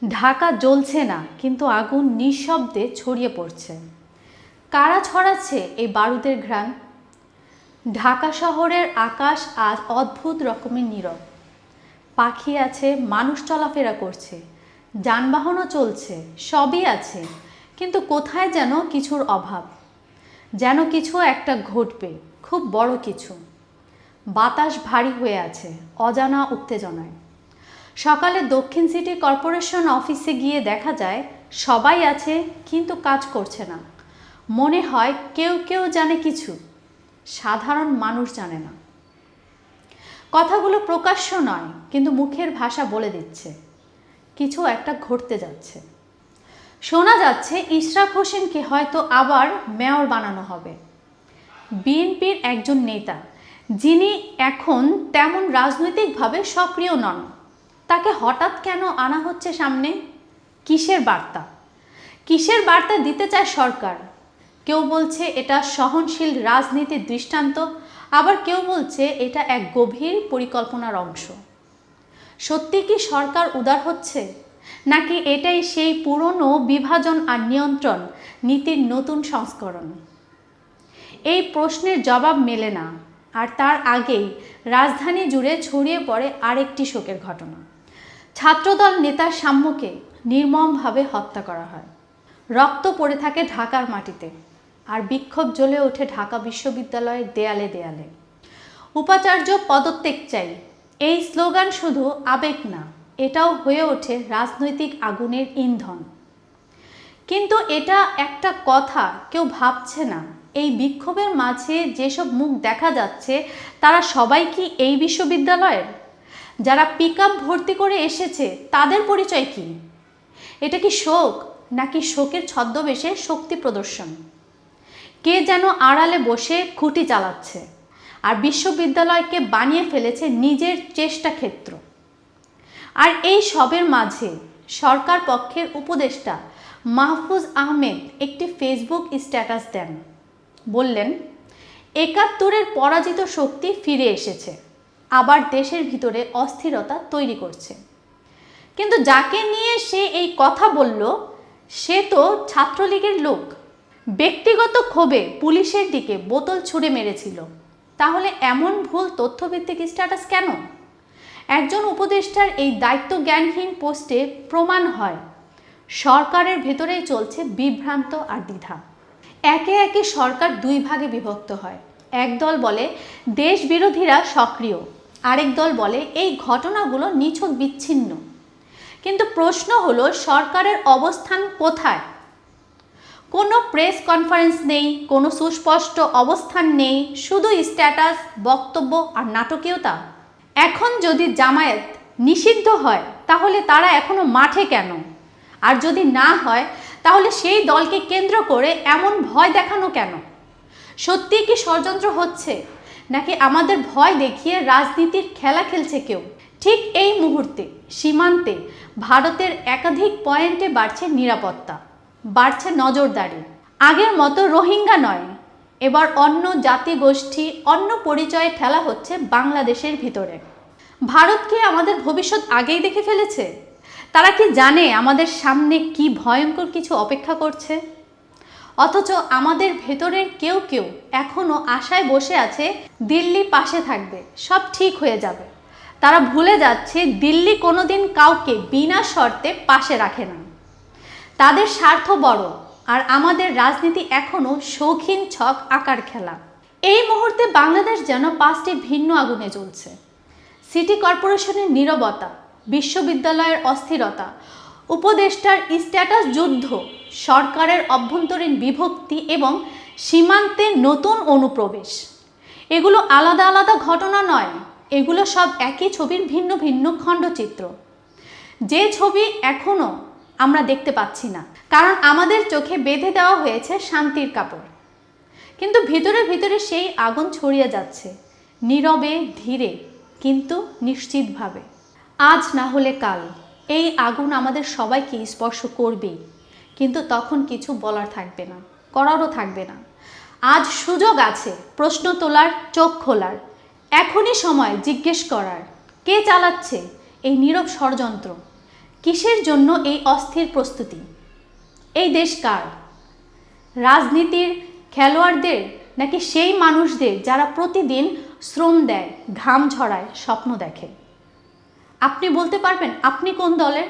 ঢাকা জ্বলছে না, কিন্তু আগুন নিঃশব্দে ছড়িয়ে পড়ছে। কারা ছড়াচ্ছে এই বারুদের ঘ্রাণ? ঢাকা শহরের আকাশ আজ অদ্ভুত রকমের নীরব। পাখি আছে, মানুষ চলাফেরা করছে, যানবাহনও চলছে, সবই আছে, কিন্তু কোথায় যেন কিছুর অভাব। যেন কিছু একটা ঘটবে, খুব বড় কিছু। বাতাস ভারী হয়ে আছে, অজানা উত্তেজনায়। সকালে দক্ষিণ সিটি কর্পোরেশন অফিসে গিয়ে দেখা যায় সবাই আছে, কিন্তু কাজ করছে না। মনে হয় কেউ কেউ জানে কিছু, সাধারণ মানুষ জানে না। কথাগুলো প্রকাশ্য নয়, কিন্তু মুখের ভাষা বলে দিচ্ছে কিছু একটা ঘটতে যাচ্ছে। শোনা যাচ্ছে ইশরাক হোসেনকে হয়তো আবার মেয়র বানানো হবে। বিএনপির একজন নেতা, যিনি এখন তেমন রাজনৈতিকভাবে সক্রিয় নন, তাকে হঠাৎ কেন আনা হচ্ছে সামনে? কিসের বার্তা? কিসের বার্তা দিতে চায় সরকার? কেউ বলছে এটা সহনশীল রাজনীতির দৃষ্টান্ত, আবার কেউ বলছে এটা এক গভীর পরিকল্পনার অংশ। সত্যি কি সরকার উদার হচ্ছে, নাকি এটাই সেই পুরনো বিভাজন আর নিয়ন্ত্রণ নীতির নতুন সংস্করণ? এই প্রশ্নের জবাব মেলে না, আর তার আগেই রাজধানী জুড়ে ছড়িয়ে পড়ে আরেকটি শোকের ঘটনা। ছাত্রদল নেতা সাম্যকে নির্মমভাবে হত্যা করা হয়। রক্ত পড়ে থাকে ঢাকার মাটিতে, আর বিক্ষোভ জ্বলে ওঠে ঢাকা বিশ্ববিদ্যালয়ের দেয়ালে দেয়ালে। উপাচার্য পদত্যাগ চাই, এই স্লোগান শুধু আবেগ না, এটাও হয়ে ওঠে রাজনৈতিক আগুনের ইন্ধন। কিন্তু এটা একটা কথা কেউ ভাবছে না, এই বিক্ষোভের মাঝে যেসব মুখ দেখা যাচ্ছে তারা সবাই কি এই বিশ্ববিদ্যালয়ের? যারা পিকআপ ভর্তি করে এসেছে তাদের পরিচয় কি? এটা কি শোক, নাকি শোকের ছদ্মবেশে শক্তি প্রদর্শন? কে যেন আড়ালে বসে খুঁটি চালাচ্ছে, আর বিশ্ববিদ্যালয়কে বানিয়ে ফেলেছে নিজের চেষ্টা ক্ষেত্র। আর এই সবের মাঝে সরকার পক্ষের উপদেষ্টা মাহফুজ আহমেদ একটি ফেসবুক স্ট্যাটাস দেন। বললেন, ৭১-এর পরাজিত শক্তি ফিরে এসেছে, আবার দেশের ভিতরে অস্থিরতা তৈরি করছে। কিন্তু যাকে নিয়ে সে এই কথা বলল, সে তো ছাত্রলীগের লোক। ব্যক্তিগত ক্ষোভে পুলিশের দিকে বোতল ছুঁড়ে মেরেছিল। তাহলে এমন ভুল তথ্যভিত্তিক স্ট্যাটাস কেন? একজন উপদেষ্টার এই দায়িত্ব জ্ঞানহীন পোস্টে প্রমাণ হয় সরকারের ভেতরেই চলছে বিভ্রান্ত আর দ্বিধা। একে একে সরকার দুই ভাগে বিভক্ত হয়। এক দল বলে দেশ বিরোধীরা সক্রিয়, আরেক দল বলে এই ঘটনাগুলো নিছক বিচ্ছিন্ন। কিন্তু প্রশ্ন হলো, সরকারের অবস্থান কোথায়? কোনো প্রেস কনফারেন্স নেই, কোনো সুস্পষ্ট অবস্থান নেই, শুধু স্ট্যাটাস, বক্তব্য আর নাটকীয়তা। এখন যদি জামায়াত নিষিদ্ধ হয়, তাহলে তারা এখনো মাঠে কেন? আর যদি না হয়, তাহলে সেই দলকে কেন্দ্র করে এমন ভয় দেখানো কেন? সত্যিই কি ষড়যন্ত্র হচ্ছে, নাকি আমাদের ভয় দেখিয়ে রাজনীতির খেলা খেলছে কেউ? ঠিক এই মুহূর্তে সীমান্তে ভারতের একাধিক পয়েন্টে বাড়ছে নিরাপত্তা, বাড়ছে নজরদারি। আগের মতো রোহিঙ্গা নয়, এবার অন্য জাতিগোষ্ঠী, অন্য পরিচয়ে ঠেলা হচ্ছে বাংলাদেশের ভিতরে। ভারত কি আমাদের ভবিষ্যৎ আগেই দেখে ফেলেছে? তারা কি জানে আমাদের সামনে কি ভয়ঙ্কর কিছু অপেক্ষা করছে? অথচ আমাদের ভেতরের কেউ কেউ এখনো আশায় বসে আছে দিল্লি পাশে থাকবে, সব ঠিক হয়ে যাবে। তারা ভুলে যাচ্ছে দিল্লি কোনোদিন কাউকে বিনা শর্তে পাশে রাখে না। তাদের স্বার্থ বড়, আর আমাদের রাজনীতি এখনো শৌখিন ছক আকার খেলা। এই মুহূর্তে বাংলাদেশ যেন 5টি ভিন্ন আগুনে জ্বলছে। সিটি কর্পোরেশনের নীরবতা, বিশ্ববিদ্যালয়ের অস্থিরতা, উপদেষ্টার স্ট্যাটাস যুদ্ধ, সরকারের অভ্যন্তরীণ বিভক্তি এবং সীমান্তে নতুন অনুপ্রবেশ। এগুলো আলাদা আলাদা ঘটনা নয়, এগুলো সব একই ছবির ভিন্ন ভিন্ন খণ্ডচিত্র। যে ছবি এখনো আমরা দেখতে পাচ্ছি না, কারণ আমাদের চোখে বেঁধে দেওয়া হয়েছে শান্তির কাপড়। কিন্তু ভিতরে ভিতরে সেই আগুন ছড়িয়ে যাচ্ছে, নীরবে, ধীরে, কিন্তু নিশ্চিতভাবে। আজ না হলে কাল এই আগুন আমাদের সবাইকে স্পর্শ করবেই, কিন্তু তখন কিছু বলার থাকবে না, করারও থাকবে না। আজ সুযোগ আছে প্রশ্ন তোলার, চোখ খোলার। এখনই সময় জিজ্ঞেস করার, কে চালাচ্ছে এই নীরব ষড়যন্ত্র? কিসের জন্য এই অস্থির প্রস্তুতি? এই দেশ কার? রাজনীতির খেলোয়াড়দের নাকি সেই মানুষদের যারা প্রতিদিন শ্রম দেয়, ঘাম ঝরায়, স্বপ্ন দেখে? আপনি বলতে পারবেন আপনি কোন দলের?